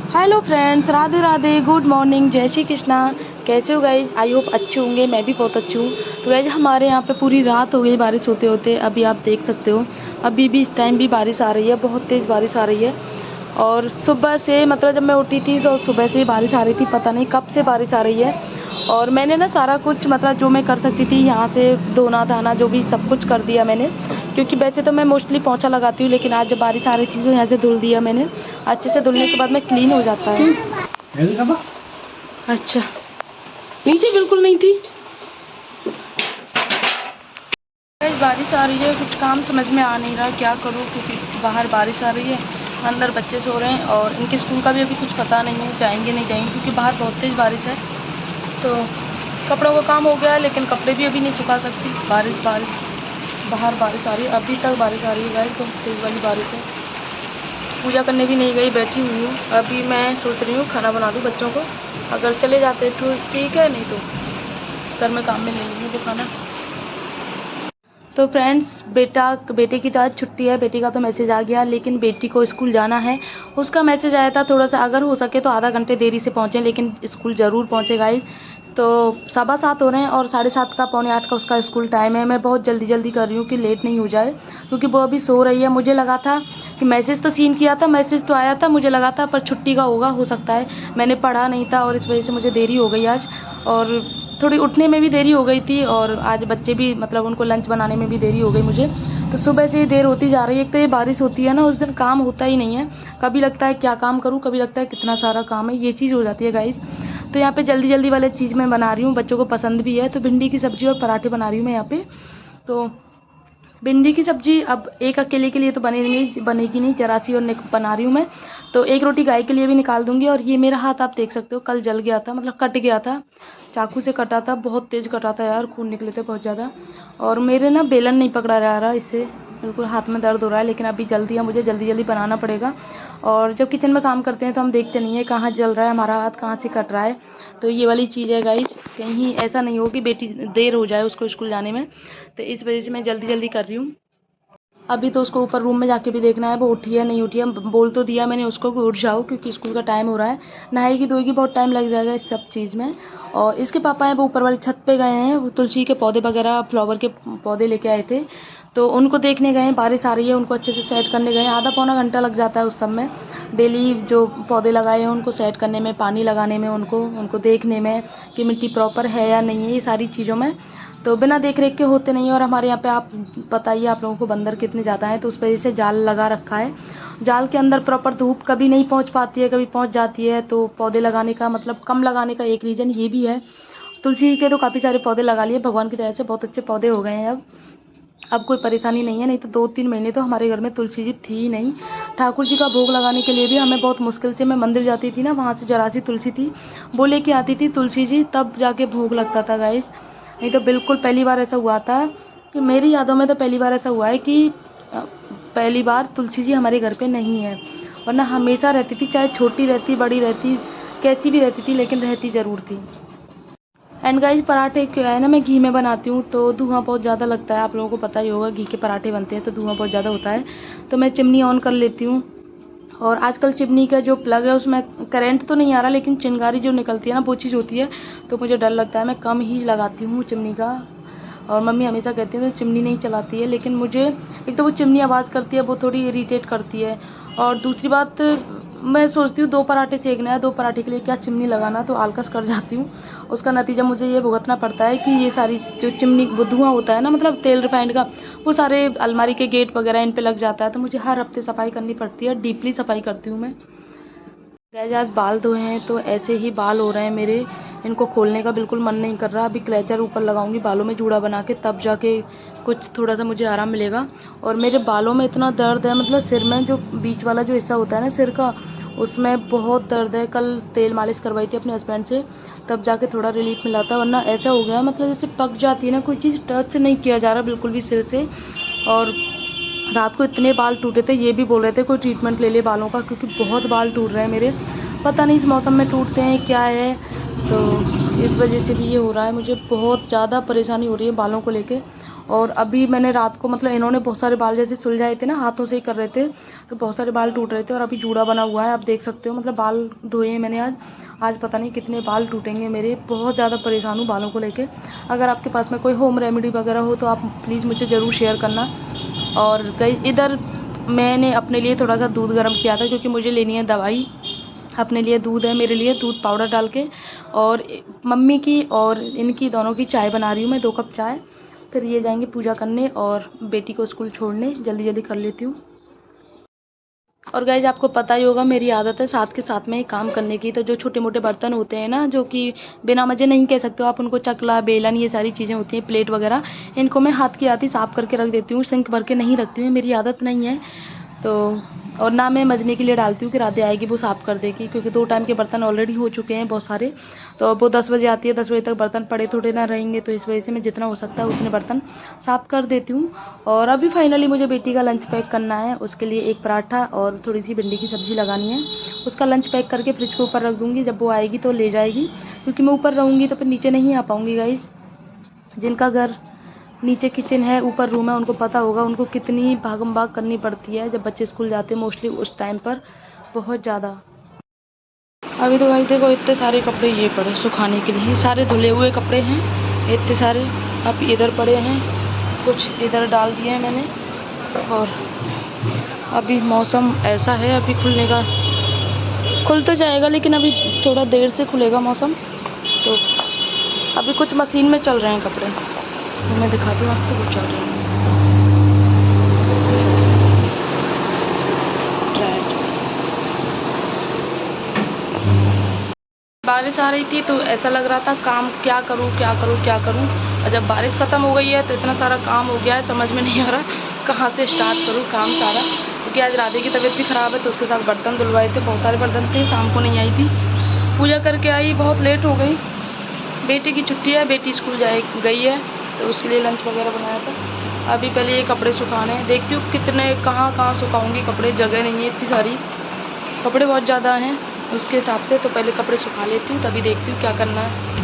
Hello friends, Radhe Radhe, good morning, जय श्री कृष्णा। कैसे हो गाइज? आई होप अच्छे होंगे। मैं भी बहुत अच्छी हूँ। तो गाइज हमारे यहाँ पे पूरी रात हो गई बारिश होते होते। अभी आप देख सकते हो, अभी भी इस टाइम भी बारिश आ रही है, बहुत तेज़ बारिश आ रही है। और सुबह से मतलब जब मैं उठी थी तो सुबह से ही बारिश आ रही थी, पता नहीं कब से बारिश आ रही है। और मैंने ना सारा कुछ मतलब जो मैं कर सकती थी यहाँ से धोना धाना जो भी सब कुछ कर दिया मैंने, क्योंकि वैसे तो मैं मोस्टली पोंछा लगाती हूँ, लेकिन आज जब बारिश आ रही थी तो यहाँ से धुल दिया मैंने। अच्छे से धुलने के बाद में क्लीन हो जाता है। अच्छा, नीचे बिल्कुल नहीं थी। बारिश आ रही है, कुछ काम समझ में आ नहीं रहा क्या करूँ, क्योंकि बाहर बारिश आ रही है, अंदर बच्चे सो रहे हैं और इनके स्कूल का भी अभी कुछ पता नहीं है, जाएंगे नहीं जाएंगे, क्योंकि बाहर बहुत तेज़ बारिश है। तो कपड़ों का काम हो गया है, लेकिन कपड़े भी अभी नहीं सुखा सकती। बाहर बारिश आ रही है, अभी तक बारिश आ रही है गाइस, बहुत तेज़ वाली बारिश है। पूजा करने भी नहीं गई, बैठी हुई हूँ। अभी मैं सोच रही हूँ खाना बना दूँ बच्चों को, अगर चले जाते तो ठीक है, नहीं तो घर में काम में ले लेंगे वो खाना। तो फ्रेंड्स, बेटे की तो आज छुट्टी है, बेटे का तो मैसेज आ गया, लेकिन बेटी को स्कूल जाना है। उसका मैसेज आया था थोड़ा सा, अगर हो सके तो आधा घंटे देरी से पहुँचें, लेकिन स्कूल ज़रूर पहुँचेगा ही। तो 7:15 हो रहे हैं और 7:30 का 7:45 का उसका स्कूल टाइम है। मैं बहुत जल्दी कर रही हूँ कि लेट नहीं हो जाए, क्योंकि वो अभी सो रही है। मुझे लगा था कि मैसेज तो सीन किया था, मैसेज तो आया था, मुझे लगा था पर छुट्टी का होगा, हो सकता है। मैंने पढ़ा नहीं था और इस वजह से मुझे देरी हो गई आज, और थोड़ी उठने में भी देरी हो गई थी, और आज बच्चे भी मतलब उनको लंच बनाने में भी देरी हो गई मुझे। तो सुबह से ही देर होती जा रही है। एक तो ये बारिश होती है ना, उस दिन काम होता ही नहीं है। कभी लगता है क्या काम करूँ, कभी लगता है कितना सारा काम है, ये चीज़ हो जाती है गाइस। तो यहाँ पे जल्दी वाले चीज़ मैं बना रही हूँ, बच्चों को पसंद भी है। तो भिंडी की सब्ज़ी और पराठे बना रही हूँ मैं यहाँ पे। तो भिंडी की सब्ज़ी अब एक अकेले के लिए तो बनेगी नहीं, जरा सी और बना रही हूँ मैं। तो एक रोटी गाय के लिए भी निकाल दूँगी। और ये मेरा हाथ आप देख सकते हो, कल जल गया था, मतलब कट गया था, चाकू से कटा था, बहुत तेज़ कटा था यार, खून निकले थे बहुत ज़्यादा। और मेरे ना बेलन नहीं पकड़ा जा रहा, इससे बिल्कुल हाथ में दर्द हो रहा है। लेकिन अभी जल्दी है, मुझे जल्दी बनाना पड़ेगा। और जब किचन में काम करते हैं तो हम देखते नहीं है कहाँ जल रहा है हमारा हाथ, कहाँ से कट रहा है। तो ये वाली चीज़ है गाइस, कहीं ऐसा नहीं हो कि बेटी देर हो जाए उसको स्कूल जाने में। तो इस वजह से मैं जल्दी कर रही हूँ। अभी तो उसको ऊपर रूम में जाके भी देखना है वो उठी है नहीं उठी है। बोल तो दिया मैंने उसको कि उठ जाओ, क्योंकि स्कूल का टाइम हो रहा है। नहाएगी धोएगी, बहुत टाइम लग जाएगा इस सब चीज़ में। और इसके पापा हैं वो ऊपर वाली छत पे गए हैं, वो तुलसी के पौधे वगैरह, फ्लावर के पौधे लेके आए थे, तो उनको देखने गए हैं। बारिश आ रही है, उनको अच्छे से सेट करने गए हैं। आधा पौना घंटा लग जाता है उस सब में। डेली जो पौधे लगाए हैं उनको सेट करने में, पानी लगाने में, उनको देखने में कि मिट्टी प्रॉपर है या नहीं है, ये सारी चीज़ों में। तो बिना देख रेख के होते नहीं है। और हमारे यहाँ पे आप बताइए, आप लोगों को बंदर कितने ज़्यादा हैं, तो उस वजह से जाल लगा रखा है। जाल के अंदर प्रॉपर धूप कभी नहीं पहुँच पाती है, कभी पहुँच जाती है। तो पौधे लगाने का मतलब कम लगाने का एक रीज़न ये भी है। तुलसी के तो काफ़ी सारे पौधे लगा लिए, भगवान की दया से बहुत अच्छे पौधे हो गए हैं। अब कोई परेशानी नहीं है, नहीं तो 2-3 महीने तो हमारे घर में तुलसी जी थी ही नहीं। ठाकुर जी का भोग लगाने के लिए भी हमें बहुत मुश्किल से, मैं मंदिर जाती थी ना, वहाँ से जरा सी तुलसी थी, वो लेके आती थी तुलसी जी, तब जाके भोग लगता था गाइस। नहीं तो बिल्कुल पहली बार ऐसा हुआ था कि मेरी यादों में तो पहली बार ऐसा हुआ है कि पहली बार तुलसी जी हमारे घर पे नहीं है, वरना हमेशा रहती थी, चाहे छोटी रहती बड़ी रहती कैसी भी रहती थी, लेकिन रहती ज़रूर थी। एंड गाइस, पराठे क्या है ना, मैं घी में बनाती हूँ तो धुआं बहुत ज़्यादा लगता है, आप लोगों को पता ही होगा, घी के पराठे बनते हैं तो धुआं बहुत ज़्यादा होता है। तो मैं चिमनी ऑन कर लेती हूँ। और आजकल चिमनी का जो प्लग है उसमें करंट तो नहीं आ रहा, लेकिन चिंगारी जो निकलती है ना, वो चीज़ होती है, तो मुझे डर लगता है। मैं कम ही लगाती हूँ चिमनी का। और मम्मी हमेशा कहती है तो चिमनी नहीं चलाती है, लेकिन मुझे एक तो वो चिमनी आवाज़ करती है, वो थोड़ी इरीटेट करती है। और दूसरी बात, मैं सोचती हूँ 2 पराठे सेकना है, 2 पराठे के लिए क्या चिमनी लगाना, तो आलकस कर जाती हूँ। उसका नतीजा मुझे ये भुगतना पड़ता है कि ये सारी जो चिमनी वो धुआं होता है ना, मतलब तेल रिफाइंड का, वो सारे अलमारी के गेट वगैरह इन पे लग जाता है। तो मुझे हर हफ्ते सफाई करनी पड़ती है, डीपली सफाई करती हूँ मैं। गैस, आज बाल धोए हैं तो ऐसे ही बाल हो रहे हैं मेरे, इनको खोलने का बिल्कुल मन नहीं कर रहा। अभी क्लेचर ऊपर लगाऊंगी बालों में जूड़ा बना के, तब जाके कुछ थोड़ा सा मुझे आराम मिलेगा। और मेरे बालों में इतना दर्द है, मतलब सिर में जो बीच वाला जो हिस्सा होता है ना सिर का, उसमें बहुत दर्द है। कल तेल मालिश करवाई थी अपने हस्बैंड से, तब जाके थोड़ा रिलीफ मिला था, वरना ऐसा हो गया मतलब जैसे पक जाती है ना कोई चीज़, टच नहीं किया जा रहा बिल्कुल भी सिर से। और रात को इतने बाल टूटे थे, ये भी बोल रहे थे कोई ट्रीटमेंट ले ले बालों का, क्योंकि बहुत बाल टूट रहे हैं मेरे। पता नहीं इस मौसम में टूटते हैं क्या है, तो इस वजह से भी ये हो रहा है। मुझे बहुत ज़्यादा परेशानी हो रही है बालों को लेके। और अभी मैंने रात को मतलब इन्होंने बहुत सारे बाल जैसे सुलझाए थे ना, हाथों से ही कर रहे थे, तो बहुत सारे बाल टूट रहे थे और अभी जूड़ा बना हुआ है, आप देख सकते हो। मतलब बाल धोए हैं मैंने आज पता नहीं कितने बाल टूटेंगे मेरे। बहुत ज़्यादा परेशान हूँ बालों को लेके। अगर आपके पास में कोई होम रेमेडी वगैरह हो तो आप प्लीज़ मुझे ज़रूर शेयर करना। और गाइस इधर मैंने अपने लिए थोड़ा सा दूध गर्म किया था, क्योंकि मुझे लेनी है दवाई। अपने लिए दूध है, मेरे लिए दूध पाउडर डाल के, और मम्मी की और इनकी दोनों की चाय बना रही हूँ मैं, 2 कप चाय। फिर ये जाएंगे पूजा करने और बेटी को स्कूल छोड़ने, जल्दी जल्दी कर लेती हूँ। और गाइज आपको पता ही होगा मेरी आदत है साथ के साथ में ही काम करने की। तो जो छोटे मोटे बर्तन होते हैं ना, जो कि बिना मजे नहीं कह सकते हो आप उनको, चकला बेलन ये सारी चीज़ें होती हैं, प्लेट वगैरह, इनको मैं हाथ की आती साफ़ करके रख देती हूँ। सिंक भर के नहीं रखती हूँ, मेरी आदत नहीं है। तो और ना मैं मजने के लिए डालती हूँ कि राधे आएगी वो साफ़ कर देगी, क्योंकि 2 टाइम के बर्तन ऑलरेडी हो चुके हैं बहुत सारे। तो अब वो 10 बजे आती है, 10 बजे तक बर्तन पड़े थोड़े ना रहेंगे। तो इस वजह से मैं जितना हो सकता है उतने बर्तन साफ़ कर देती हूँ। और अभी फाइनली मुझे बेटी का लंच पैक करना है। उसके लिए एक पराठा और थोड़ी सी भिंडी की सब्ज़ी लगानी है। उसका लंच पैक करके फ्रिज के ऊपर रख दूँगी, जब वो आएगी तो ले जाएगी। क्योंकि मैं ऊपर रहूँगी तो फिर नीचे नहीं आ पाऊँगी गाइज़। जिनका घर नीचे किचन है, ऊपर रूम है, उनको पता होगा उनको कितनी भागम भाग करनी पड़ती है जब बच्चे स्कूल जाते हैं, मोस्टली उस टाइम पर बहुत ज़्यादा। अभी तो गाइस देखो इतने सारे कपड़े ये पड़े सुखाने के लिए, सारे धुले हुए कपड़े हैं इतने सारे। अब इधर पड़े हैं, कुछ इधर डाल दिए हैं मैंने। और अभी मौसम ऐसा है, अभी खुलने का खुल तो जाएगा, लेकिन अभी थोड़ा देर से खुलेगा मौसम। तो अभी कुछ मशीन में चल रहे हैं कपड़े, तो मैं दिखाती हूँ आपको कुछ चल रहा है। बारिश आ रही थी तो ऐसा लग रहा था काम क्या करूँ क्या करूँ क्या करूँ। और जब बारिश ख़त्म हो गई है तो इतना सारा काम हो गया है, समझ में नहीं आ रहा कहाँ से स्टार्ट करूँ काम सारा। क्योंकि आज राधे की तबीयत भी ख़राब है, तो उसके साथ बर्तन धुलवाए थे, बहुत सारे बर्तन थे, शाम को नहीं आई थी, पूजा करके आई, बहुत लेट हो गई। बेटी की छुट्टी है, बेटी स्कूल गई है, तो उसके लिए लंच वगैरह बनाया था। अभी पहले ये कपड़े सुखाने हैं, देखती हूँ कितने कहाँ सुखाऊंगी कपड़े, जगह नहीं है इतनी सारी, कपड़े बहुत ज़्यादा हैं उसके हिसाब से। तो पहले कपड़े सुखा लेती हूँ, तभी देखती हूँ क्या करना है।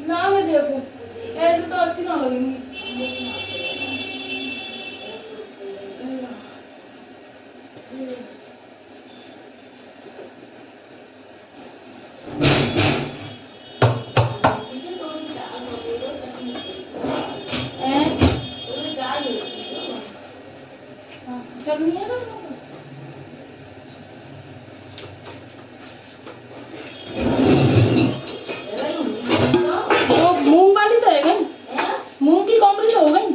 ना मैं देखूँ ऐसे तो अच्छी ना लगेंगी। चटनी है ना, वो मूंग वाली तो है गई, मूंग की कॉम्बरी तो हो गई।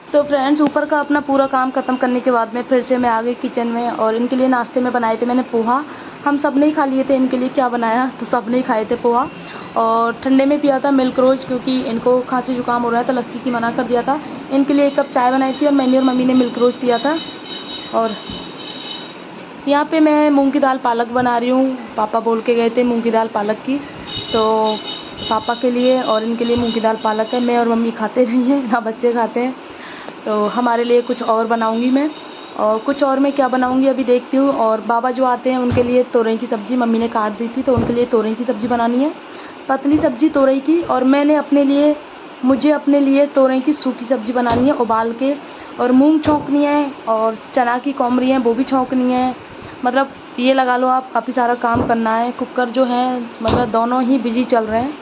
तो फ्रेंड्स ऊपर का अपना पूरा काम ख़त्म करने के बाद में फिर से मैं आ गई किचन में। और इनके लिए नाश्ते में बनाए थे मैंने पोहा, हम सब ने ही खा लिए थे। इनके लिए क्या बनाया, तो सब ने ही खाए थे पोहा। और ठंडे में पिया था मिल्क रोज, क्योंकि इनको खांसी जुकाम हो रहा है तो लस्सी की मना कर दिया था। इनके लिए 1 कप चाय बनाई थी और मैंने और मम्मी ने मिल्क रोज पिया था। और यहाँ पे मैं मूंग की दाल पालक बना रही हूँ, पापा बोल के गए थे मूंग की दाल पालक की, तो पापा के लिए और इनके लिए मूंग की दाल पालक है। मैं और मम्मी खाते नहीं हैं, ना बच्चे खाते हैं, तो हमारे लिए कुछ और बनाऊंगी मैं। और कुछ और मैं क्या बनाऊंगी अभी देखती हूँ। और बाबा जो आते हैं उनके लिए तोरई की सब्ज़ी मम्मी ने काट दी थी, तो उनके लिए तोरई की सब्ज़ी बनानी है, पतली सब्ज़ी तोरई की। और मुझे अपने लिए तोरई की सूखी सब्ज़ी बनानी है उबाल के। और मूंग छौंकनी है और चना की कौमरी है वो भी छौंकनी है। मतलब ये लगा लो आप, काफ़ी सारा काम करना है। कुकर जो है मतलब दोनों ही बिजी चल रहे हैं।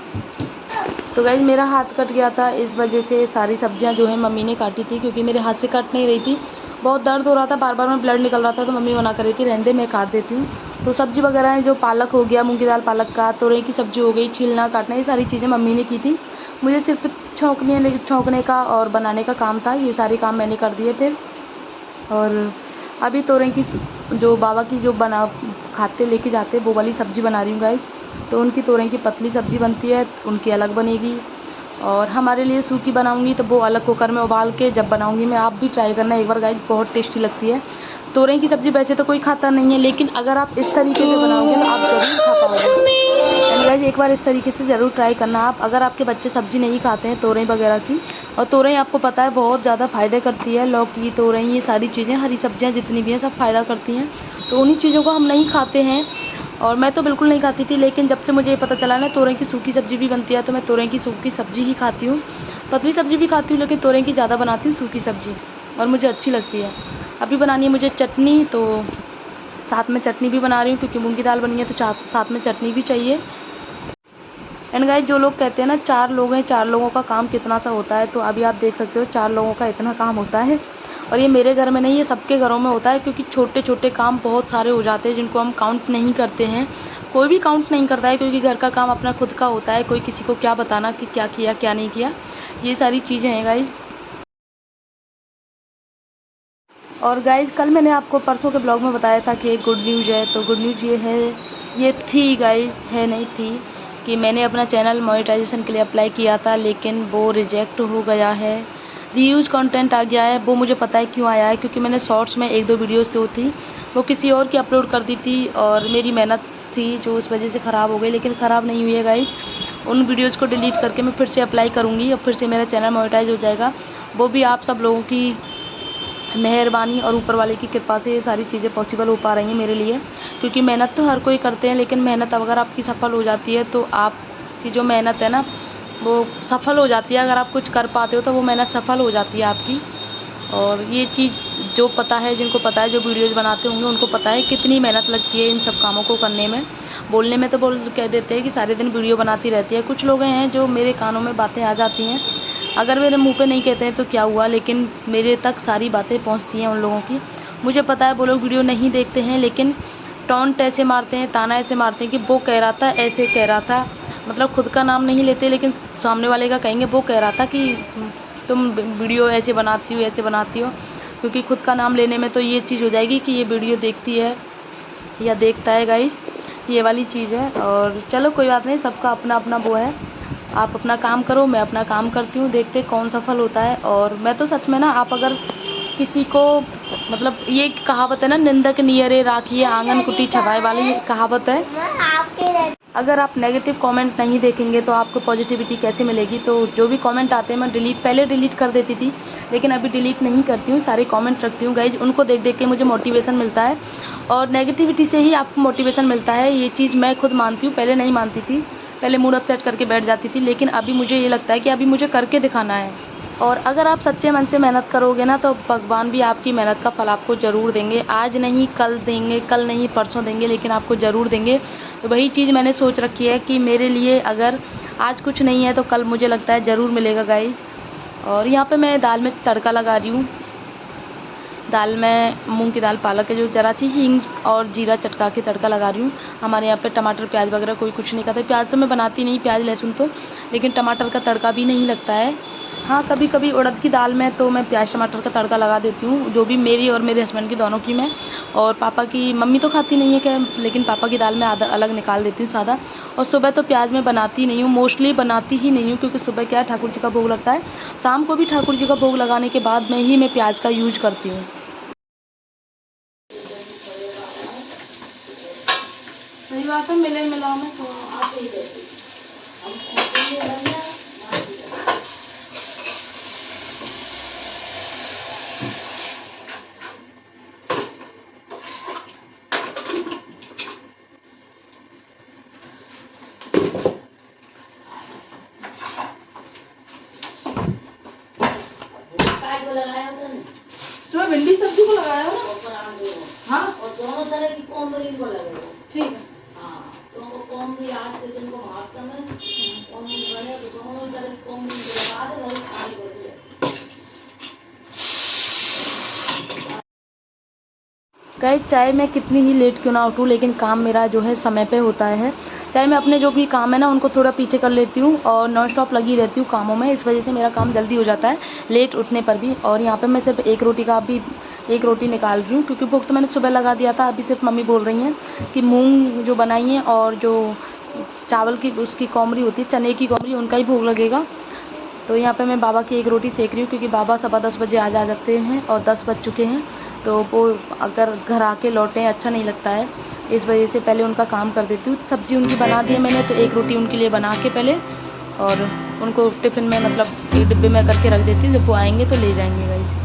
तो गाइज मेरा हाथ कट गया था, इस वजह से सारी सब्जियां जो है मम्मी ने काटी थी, क्योंकि मेरे हाथ से कट नहीं रही थी, बहुत दर्द हो रहा था, बार बार में ब्लड निकल रहा था। तो मम्मी मना कर रही थी रहने दे मैं काट देती हूँ। तो सब्ज़ी वगैरह है जो पालक हो गया, मूंग की दाल पालक का, तोरई की सब्ज़ी हो गई, छीलना काटना, ये सारी चीज़ें मम्मी ने की थी। मुझे सिर्फ छौंकने का और बनाने का काम था, ये सारे काम मैंने कर दिए फिर। और अभी तोरई की जो बाबा की जो खाते लेके जाते वो वाली सब्ज़ी बना रही हूँ गाइज। तो उनकी तोरई की पतली सब्ज़ी बनती है, उनकी अलग बनेगी। और हमारे लिए सूखी बनाऊंगी तो वो अलग कुकर में उबाल के जब बनाऊंगी मैं, आप भी ट्राई करना एक बार गाइज, बहुत टेस्टी लगती है। तोरई की सब्ज़ी वैसे तो कोई खाता नहीं है, लेकिन अगर आप इस तरीके से बनाओगे तो आप ज़रूर खा पाओगे। एंड गाइस एक बार इस तरीके से ज़रूर ट्राई करना आप, अगर आपके बच्चे सब्ज़ी नहीं खाते हैं तोरई वगैरह की। और तोरई आपको पता है बहुत ज़्यादा फ़ायदे करती है, लौकी, तोरई, ये सारी चीज़ें, हरी सब्जियाँ जितनी भी हैं सब फ़ायदा करती हैं। तो उन्हीं चीज़ों को हम नहीं खाते हैं, और मैं तो बिल्कुल नहीं खाती थी, लेकिन जब से मुझे ये पता चला ना तोरई की सूखी सब्ज़ी भी बनती है, तो मैं तोरई की सूखी सब्ज़ी ही खाती हूँ। पतली सब्ज़ी भी खाती हूँ, लेकिन तोरई की ज़्यादा बनाती हूँ सूखी सब्ज़ी, और मुझे अच्छी लगती है। अभी बनानी है मुझे चटनी, तो साथ में चटनी भी बना रही हूँ, क्योंकि मूंग की दाल बनी है तो साथ में चटनी भी चाहिए। एंड गाइस जो लोग कहते हैं ना 4 लोग हैं, 4 लोगों का काम कितना सा होता है, तो अभी आप देख सकते हो 4 लोगों का इतना काम होता है। और ये मेरे घर में नहीं, ये सबके घरों में होता है, क्योंकि छोटे छोटे काम बहुत सारे हो जाते हैं जिनको हम काउंट नहीं करते हैं। कोई भी काउंट नहीं करता है, क्योंकि घर का काम अपना खुद का होता है, कोई किसी को क्या बताना कि क्या किया क्या नहीं किया, ये सारी चीज़ें हैं गाइस। और गाइस कल मैंने आपको परसों के ब्लॉग में बताया था कि एक गुड न्यूज़ है, तो गुड न्यूज़ ये है, ये थी गाइस, है नहीं थी, कि मैंने अपना चैनल मोनेटाइजेशन के लिए अप्लाई किया था, लेकिन वो रिजेक्ट हो गया है। रीयूज़ कंटेंट आ गया है। वो मुझे पता है क्यों आया है, क्योंकि मैंने शॉर्ट्स में 1-2 वीडियोस जो थी वो किसी और की अपलोड कर दी थी, और मेरी मेहनत थी जो उस वजह से ख़राब हो गई, लेकिन ख़राब नहीं हुई है गाइस। उन वीडियोज़ को डिलीट करके मैं फिर से अप्लाई करूँगी, और फिर से मेरा चैनल मोनेटाइज हो जाएगा। वो भी आप सब लोगों की मेहरबानी और ऊपर वाले की कृपा से ये सारी चीज़ें पॉसिबल हो पा रही हैं मेरे लिए, क्योंकि मेहनत तो हर कोई करते हैं, लेकिन मेहनत अगर आपकी सफल हो जाती है तो आपकी जो मेहनत है ना वो सफल हो जाती है। अगर आप कुछ कर पाते हो तो वो मेहनत सफल हो जाती है आपकी। और ये चीज़ जो पता है, जिनको पता है, जो वीडियोज़ बनाते होंगे उनको पता है कितनी मेहनत लगती है इन सब कामों को करने में। बोलने में तो कह देते हैं कि सारे दिन वीडियो बनाती रहती है, कुछ लोग हैं जो मेरे कानों में बातें आ जाती हैं, अगर मेरे मुंह पे नहीं कहते हैं तो क्या हुआ, लेकिन मेरे तक सारी बातें पहुंचती हैं उन लोगों की। मुझे पता है वो लोग वीडियो नहीं देखते हैं, लेकिन टॉन्ट ऐसे मारते हैं, ताना ऐसे मारते हैं कि वो कह रहा था, ऐसे कह रहा था, मतलब खुद का नाम नहीं लेते, लेकिन सामने वाले का कहेंगे वो कह रहा था कि तुम वीडियो ऐसे बनाती हो, ऐसे बनाती हो, क्योंकि खुद का नाम लेने में तो ये चीज़ हो जाएगी कि ये वीडियो देखती है या देखता है गाइस, ये वाली चीज़ है। और चलो कोई बात नहीं, सबका अपना अपना वो है, आप अपना काम करो, मैं अपना काम करती हूँ, देखते कौन सफल होता है। और मैं तो सच में ना, आप अगर किसी को, मतलब ये कहावत है ना, निंदक नियरे राखिए आंगन कुटी छवाए वाली कहावत है। अगर आप नेगेटिव कमेंट नहीं देखेंगे तो आपको पॉजिटिविटी कैसे मिलेगी। तो जो भी कमेंट आते हैं मैं पहले डिलीट कर देती थी, लेकिन अभी डिलीट नहीं करती हूँ, सारे कमेंट रखती हूँ गाइज। उनको देख देख के मुझे मोटिवेशन मिलता है, और नेगेटिविटी से ही आपको मोटिवेशन मिलता है, ये चीज़ मैं खुद मानती हूँ। पहले नहीं मानती थी, पहले मूड अपसेट करके बैठ जाती थी, लेकिन अभी मुझे ये लगता है कि अभी मुझे करके दिखाना है। और अगर आप सच्चे मन से मेहनत करोगे ना, तो भगवान भी आपकी मेहनत का फल आपको ज़रूर देंगे। आज नहीं कल देंगे, कल नहीं परसों देंगे, लेकिन आपको ज़रूर देंगे। तो वही चीज़ मैंने सोच रखी है कि मेरे लिए अगर आज कुछ नहीं है तो कल मुझे लगता है ज़रूर मिलेगा गाइज। और यहाँ पे मैं दाल में तड़का लगा रही हूँ। दाल में मूंग की दाल पालक है, जो ज़रा सी हींग और जीरा चटका के तड़का लगा रही हूँ। हमारे यहाँ पे टमाटर प्याज वगैरह कोई कुछ नहीं खाता। प्याज तो मैं बनाती नहीं, प्याज लहसुन तो, लेकिन टमाटर का तड़का भी नहीं लगता है। हाँ, कभी कभी उड़द की दाल में तो मैं प्याज टमाटर का तड़का लगा देती हूँ, जो भी मेरी और मेरे हस्बैंड की दोनों की मैं। और पापा की, मम्मी तो खाती नहीं है क्या, लेकिन पापा की दाल में आधा अलग निकाल देती हूँ सादा। और सुबह तो प्याज मैं बनाती नहीं हूँ, मोस्टली बनाती ही नहीं हूँ, क्योंकि सुबह क्या ठाकुर जी का भोग लगता है, शाम को भी ठाकुर जी का भोग लगाने के बाद में ही मैं प्याज का यूज करती हूँ। सही बात है, मिले मिलाओ में तो आप ही देती। तो भिंडी सब्जी को लगाया हो ना? हाँ, और दोनों तरह की कोम्बरी को लगाओ। ठीक है। हाँ, तो कोम्बरी आज के दिन को भागता में कोम्बरी बने तो दोनों तरह की कोम्बरी को लगा दे, वही खाली कर दे। गाइस चाहे मैं कितनी ही लेट क्यों ना उठूँ, लेकिन काम मेरा जो है समय पे होता है। चाहे मैं अपने जो भी काम है ना उनको थोड़ा पीछे कर लेती हूँ, और नॉन स्टॉप लगी रहती हूँ कामों में, इस वजह से मेरा काम जल्दी हो जाता है लेट उठने पर भी। और यहाँ पे मैं सिर्फ एक रोटी निकाल रही हूँ, क्योंकि भोग तो मैंने सुबह लगा दिया था। अभी सिर्फ मम्मी बोल रही हैं कि मूँग जो बनाई है और जो चावल की उसकी कोमरी होती है, चने की कोमरी, उनका ही भोग लगेगा। तो यहाँ पे मैं बाबा की एक रोटी सेक रही हूँ, क्योंकि बाबा 10:15 बजे आ जाते हैं और 10 बज चुके हैं। तो वो अगर घर आके लौटें अच्छा नहीं लगता है, इस वजह से पहले उनका काम कर देती हूँ। सब्ज़ी उनकी बना दी है मैंने, तो एक रोटी उनके लिए बना के पहले और उनको टिफ़िन में मतलब एक डिब्बे में करके रख देती हूँ। जब वो आएंगे तो ले जाएंगे गाइस।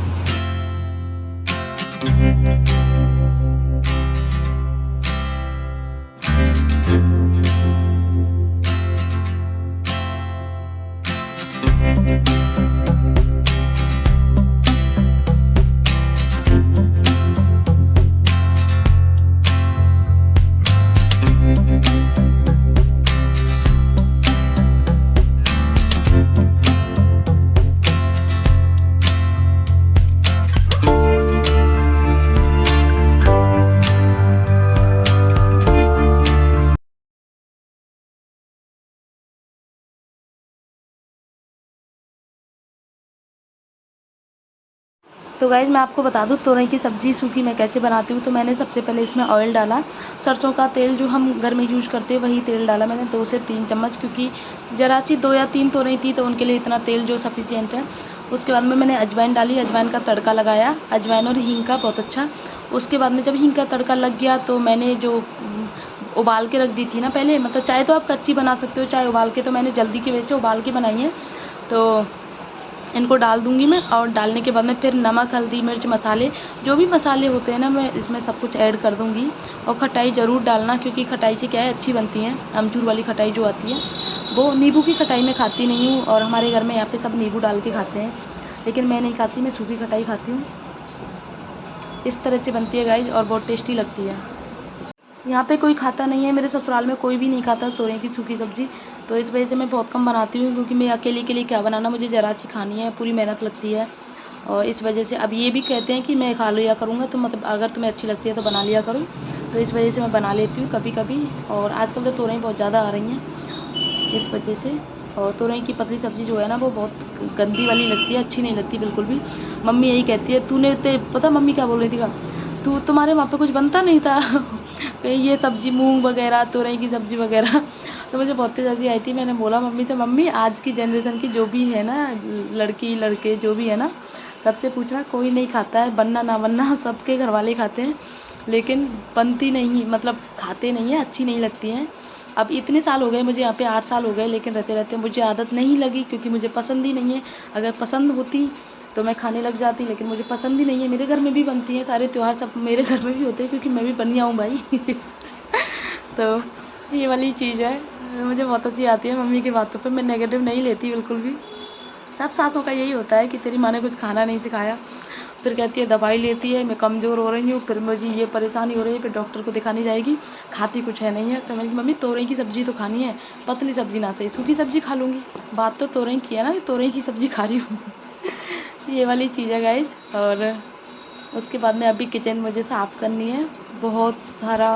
तो गाइज़ मैं आपको बता दूँ तोरई की सब्ज़ी सूखी मैं कैसे बनाती हूँ। तो मैंने सबसे पहले इसमें ऑयल डाला, सरसों का तेल जो हम घर में यूज़ करते हैं वही तेल डाला मैंने 2 से 3 चम्मच, क्योंकि ज़रा सी 2 या 3 तोरई थी तो उनके लिए इतना तेल जो सफिशिएंट है। उसके बाद में मैंने अजवाइन डाली, अजवाइन का तड़का लगाया, अजवाइन और हींग का बहुत अच्छा। उसके बाद में जब हींग का तड़का लग गया तो मैंने जो उबाल के रख दी थी ना पहले, मतलब चाहे तो आप कच्ची बना सकते हो चाहे उबाल के, तो मैंने जल्दी की वजह से उबाल के बनाई है। तो इनको डाल दूंगी मैं, और डालने के बाद में फिर नमक, हल्दी, मिर्च, मसाले जो भी मसाले होते हैं ना मैं इसमें सब कुछ ऐड कर दूंगी। और खटाई ज़रूर डालना, क्योंकि खटाई से क्या है अच्छी बनती है। अमचूर वाली खटाई जो आती है वो, नींबू की खटाई मैं खाती नहीं हूँ, और हमारे घर में यहाँ पे सब नींबू डाल के खाते हैं, लेकिन मैं नहीं खाती, मैं सूखी खटाई खाती हूँ। इस तरह से बनती है गाइज और बहुत टेस्टी लगती है। यहाँ पे कोई खाता नहीं है, मेरे ससुराल में कोई भी नहीं खाता तोरई की सूखी सब्ज़ी, तो इस वजह से मैं बहुत कम बनाती हूँ, क्योंकि मैं अकेले के लिए क्या बनाना, मुझे ज़रा सी खानी है, पूरी मेहनत लगती है। और इस वजह से अब ये भी कहते हैं कि मैं खा लिया करूँगा, तो मतलब अगर तुम्हें अच्छी लगती है तो बना लिया करूँ, तो इस वजह से मैं बना लेती हूँ कभी कभी। और आजकल तो तोरई बहुत ज़्यादा आ रही हैं इस वजह से। और तोरई की पतली सब्ज़ी जो है ना वो बहुत गंदी वाली लगती है, अच्छी नहीं लगती बिल्कुल भी। मम्मी यही कहती है, तूने पता मम्मी क्या बोल रही थी का, तुम्हारे वहाँ पे कुछ बनता नहीं था ये सब्ज़ी मूंग वगैरह, तोरई की सब्ज़ी वगैरह। तो मुझे बहुत तेज़ हंसी आई थी। मैंने बोला मम्मी से, मम्मी आज की जनरेशन की जो भी है ना, लड़की लड़के जो भी है ना, सबसे पूछना कोई नहीं खाता है, बनना ना बनना सबके घर वाले खाते हैं, लेकिन बनती नहीं, मतलब खाते नहीं है, अच्छी नहीं लगती हैं। अब इतने साल हो गए मुझे यहाँ पे, 8 साल हो गए, लेकिन रहते रहते मुझे आदत नहीं लगी, क्योंकि मुझे पसंद ही नहीं है। अगर पसंद होती तो मैं खाने लग जाती, लेकिन मुझे पसंद ही नहीं है। मेरे घर में भी बनती है, सारे त्यौहार सब मेरे घर में भी होते हैं, क्योंकि मैं भी बनिया हूँ भाई तो ये वाली चीज़ है, मुझे बहुत अच्छी आती है मम्मी की बातों पे, मैं नेगेटिव नहीं लेती बिल्कुल भी। सब सासों का यही होता है कि तेरी माँ ने कुछ खाना नहीं सिखाया, फिर कहती है दवाई लेती है, मैं कमज़ोर हो रही हूँ, फिर मुझे ये परेशानी हो रही है, फिर डॉक्टर को दिखाने जाएगी, खाती कुछ है नहीं है। तो मैंने मम्मी तोरई की सब्ज़ी तो खानी है, पतली सब्ज़ी ना सही, सूखी सब्ज़ी खा लूँगी, बात तो तोरई की है ना, तोरई की सब्ज़ी खा रही हूँ ये वाली चीज़ है गाइज। और उसके बाद में अभी किचन मुझे साफ़ करनी है, बहुत सारा,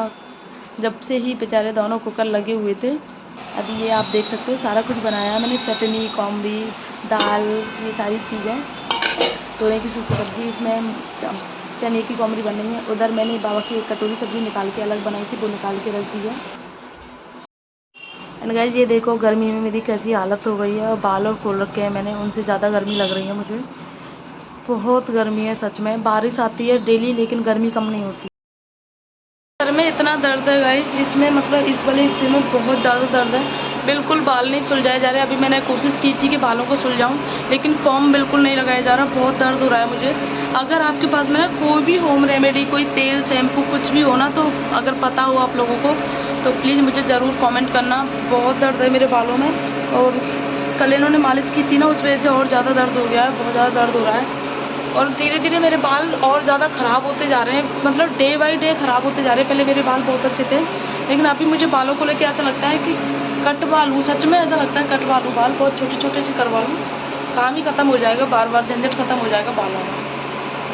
जब से ही बेचारे दोनों कुकर लगे हुए थे। अभी ये आप देख सकते हो सारा कुछ बनाया मैंने, चटनी, कॉम्बी, दाल, ये सारी चीज़ें, तोरई की सूखी सब्ज़ी, इसमें चने की कॉम्बरी बन रही है। उधर मैंने बाबा की एक कटोरी सब्ज़ी निकाल के अलग बनाई थी, वो निकाल के रख दी है। एंड गाइस ये देखो गर्मी में मेरी कैसी हालत हो गई है, और बाल और खोल रखे हैं मैंने, उनसे ज़्यादा गर्मी लग रही है मुझे, बहुत गर्मी है सच में। बारिश आती है डेली, लेकिन गर्मी कम नहीं होती। सर में इतना दर्द है गाइस, इसमें मतलब इस वाले हिस्से में बहुत ज़्यादा दर्द है, बिल्कुल बाल नहीं सुलझाए जा रहे। अभी मैंने कोशिश की थी कि बालों को सुलझाऊं, लेकिन फॉर्म बिल्कुल नहीं लगाया जा रहा, बहुत दर्द हो रहा है मुझे। अगर आपके पास में कोई भी होम रेमेडी, कोई तेल, शैम्पू कुछ भी हो ना, तो अगर पता हो आप लोगों को तो प्लीज़ मुझे ज़रूर कमेंट करना। बहुत दर्द है मेरे बालों में, और कल इन्होंने मालिश की थी ना, उस वजह से और ज़्यादा दर्द हो गया है, बहुत ज़्यादा दर्द हो रहा है। और धीरे धीरे मेरे बाल और ज़्यादा ख़राब होते जा रहे हैं, मतलब डे बाई डे ख़राब होते जा रहे हैं। पहले मेरे बाल बहुत अच्छे थे, लेकिन अभी मुझे बालों को लेकर ऐसा लगता है कि कटवा लूँ, सच में ऐसा लगता है कटवा लूँ बाल, बहुत छोटे छोटे से करवा लूँ, काम ही ख़त्म हो जाएगा, बार बार झंझट ख़त्म हो जाएगा बालों में।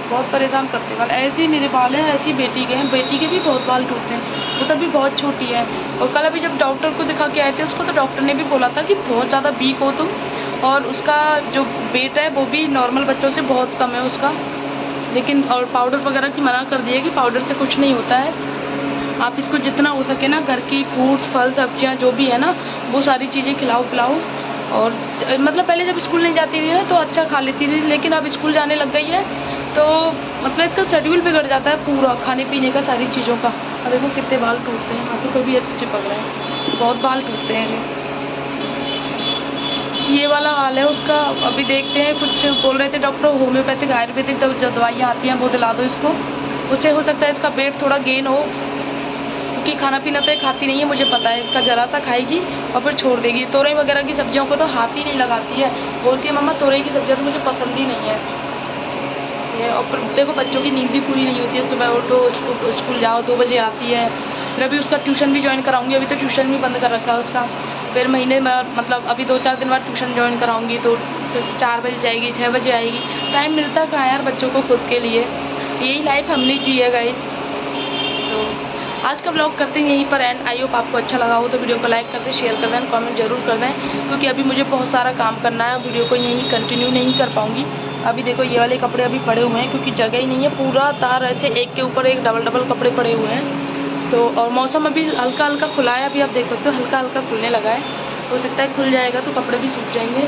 बहुत परेशान करते बाल, ऐसे ही मेरे बाल हैं, ऐसी बेटी के हैं, बेटी के भी बहुत बाल टूटते हैं, वो तभी बहुत छोटी है। और कल अभी जब डॉक्टर को दिखा के आए थे उसको, तो डॉक्टर ने भी बोला था कि बहुत ज़्यादा वीक हो तुम, और उसका जो वेट है वो भी नॉर्मल बच्चों से बहुत कम है उसका, लेकिन और पाउडर वगैरह की मना कर दिया कि पाउडर से कुछ नहीं होता है, आप इसको जितना हो सके ना घर की फ्रूट्स, फल, सब्जियां जो भी है ना वो सारी चीज़ें खिलाओ पिलाओ, और मतलब पहले जब स्कूल नहीं जाती थी ना तो अच्छा खा लेती थी, लेकिन अब स्कूल जाने लग गई है तो मतलब इसका शेड्यूल बिगड़ जाता है पूरा खाने पीने का, सारी चीज़ों का। और देखो कितने बाल टूटते हैं, हाथों पर भी ऐसे चिपक रहे हैं, बहुत बाल टूटते हैं ये वाला हाल है उसका। अभी देखते हैं, कुछ बोल रहे थे डॉक्टर होम्योपैथिक आयुर्वेदिक दवाइयाँ आती हैं वो दिला दो इसको, उससे हो सकता है इसका वेट थोड़ा गेन हो, क्योंकि खाना पीना तो ये खाती नहीं है, मुझे पता है। इसका ज़रा सा खाएगी और फिर छोड़ देगी। तोरई वगैरह की सब्जियों को तो हाथ ही नहीं लगाती है, बोलती है मम्मा तोरई की सब्जियाँ तो मुझे पसंद ही नहीं है ये। और फिर देखो बच्चों की नींद भी पूरी नहीं होती है, सुबह उठो स्कूल जाओ 2 बजे आती है। फिर अभी उसका ट्यूशन भी ज्वाइन कराऊंगी, अभी तो ट्यूशन भी बंद कर रखा है उसका। फिर महीने में मतलब अभी 2-4 दिन बाद ट्यूशन ज्वाइन कराऊंगी, तो फिर 4 बजे जाएगी, 6 बजे आएगी। टाइम मिलता कहाँ यार बच्चों को खुद के लिए, यही लाइफ हमने जी है गाइस। तो आज का ब्लॉग करते हैं यहीं पर एंड। आई होप आपको अच्छा लगा हो तो वीडियो को लाइक कर दें, शेयर कर दें, कमेंट जरूर कर दें, क्योंकि अभी मुझे बहुत सारा काम करना है, वीडियो को यहीं कंटिन्यू नहीं कर पाऊँगी। अभी देखो ये वाले कपड़े अभी पड़े हुए हैं, क्योंकि जगह ही नहीं है, पूरा तार ऐसे एक के ऊपर एक डबल डबल कपड़े पड़े हुए हैं। तो और मौसम अभी हल्का हल्का खुला है, अभी आप देख सकते हो हल्का हल्का खुलने लगा है, हो सकता है खुल जाएगा तो कपड़े भी सूख जाएंगे।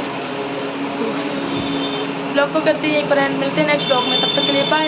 ब्लॉग को करते हैं यहीं पर एंड, मिलते हैं नेक्स्ट ब्लॉग में, तब तक के लिए बाय।